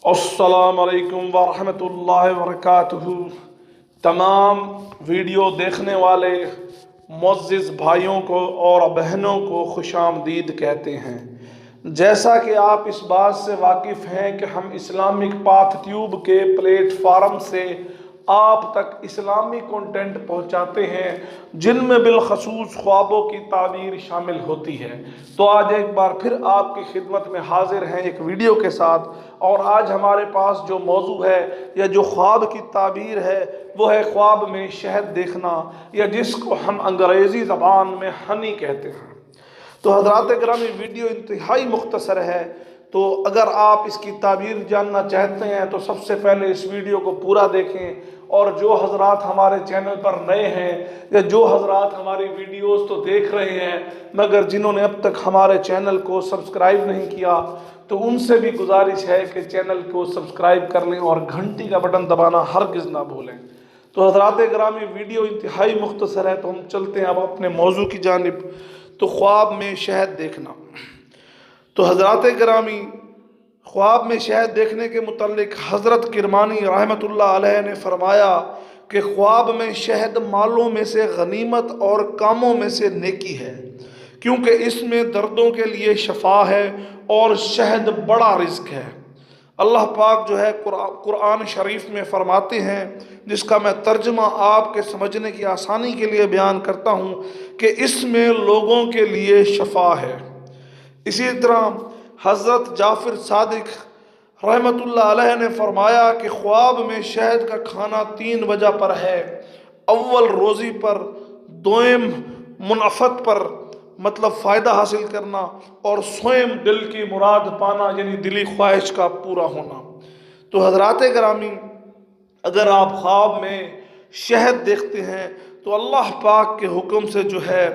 السلام علیکم ورحمۃ اللہ وبرکاتہ۔ تمام ویڈیو دیکھنے والے معزز بھائیوں کو اور بہنوں کو خوش آمدید کہتے ہیں۔ جیسا کہ آپ اس بات سے واقف ہیں کہ ہم اسلامک پاتھ ٹیوب کے پلیٹ فارم سے آپ تک اسلامی کنٹینٹ پہنچاتے ہیں، جن میں بالخصوص خوابوں کی تعبیر شامل ہوتی ہے۔ تو آج ایک بار پھر آپ کی خدمت میں حاضر ہیں ایک ویڈیو کے ساتھ، اور آج ہمارے پاس جو موضوع ہے یا جو خواب کی تعبیر ہے وہ ہے خواب میں شہد دیکھنا، یا جس کو ہم انگریزی زبان میں ہنی کہتے ہیں۔ تو حضرات گرامی، ویڈیو انتہائی مختصر ہے، تو اگر آپ اس کی تعبیر جاننا چاہتے ہیں تو سب سے پہلے اس ویڈیو کو پورا دیکھیں، اور جو حضرات ہمارے چینل پر نئے ہیں یا جو حضرات ہماری ویڈیوز تو دیکھ رہے ہیں مگر جنہوں نے اب تک ہمارے چینل کو سبسکرائب نہیں کیا، تو ان سے بھی گزارش ہے کہ چینل کو سبسکرائب کر لیں اور گھنٹی کا بٹن دبانا ہرگز نہ بھولیں۔ تو حضرات گرامی، ویڈیو انتہائی مختصر ہے، تو ہم چلتے ہیں اب اپنے موضوع کی جانب۔ تو خواب میں شہد دیکھنا۔ تو حضرات گرامی، خواب میں شہد دیکھنے کے متعلق حضرت کرمانی رحمۃ اللہ علیہ نے فرمایا کہ خواب میں شہد مالوں میں سے غنیمت اور کاموں میں سے نیکی ہے، کیونکہ اس میں دردوں کے لیے شفا ہے اور شہد بڑا رزق ہے۔ اللہ پاک جو ہے قرآن شریف میں فرماتے ہیں، جس کا میں ترجمہ آپ کے سمجھنے کی آسانی کے لیے بیان کرتا ہوں، کہ اس میں لوگوں کے لیے شفا ہے۔ اسی طرح حضرت جعفر صادق رحمۃ اللہ علیہ نے فرمایا کہ خواب میں شہد کا کھانا 3 وجہ پر ہے: اول روزی پر، دوم منافعت پر مطلب فائدہ حاصل کرنا، اور سوئم دل کی مراد پانا یعنی دلی خواہش کا پورا ہونا۔ تو حضرات گرامی، اگر آپ خواب میں شہد دیکھتے ہیں تو اللہ پاک کے حکم سے جو ہے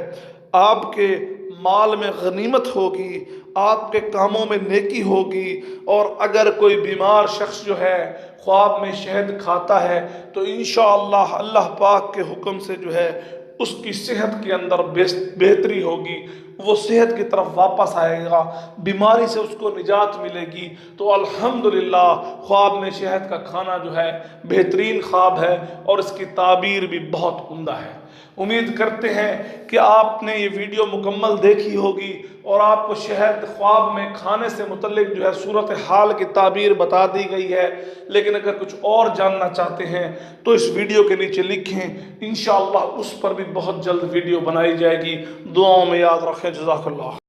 آپ کے مال میں غنیمت ہوگی، آپ کے کاموں میں نیکی ہوگی، اور اگر کوئی بیمار شخص جو ہے خواب میں شہد کھاتا ہے تو انشاءاللہ اللہ پاک کے حکم سے جو ہے اس کی صحت کے اندر بہتری ہوگی، وہ صحت کی طرف واپس آئے گا، بیماری سے اس کو نجات ملے گی۔ تو الحمدللہ خواب میں شہد کا کھانا جو ہے بہترین خواب ہے، اور اس کی تعبیر بھی بہت عمدہ ہے۔ امید کرتے ہیں کہ آپ نے یہ ویڈیو مکمل دیکھی ہوگی اور آپ کو شہد خواب میں کھانے سے متعلق جو ہے صورتحال کی تعبیر بتا دی گئی ہے، لیکن اگر کچھ اور جاننا چاہتے ہیں تو اس ویڈیو کے نیچے لکھیں، انشاءاللہ اس پر بھی بہت جلد ویڈیو بنائی جائے گی۔ دعاؤں میں یاد رکھیں۔ جزاک اللہ۔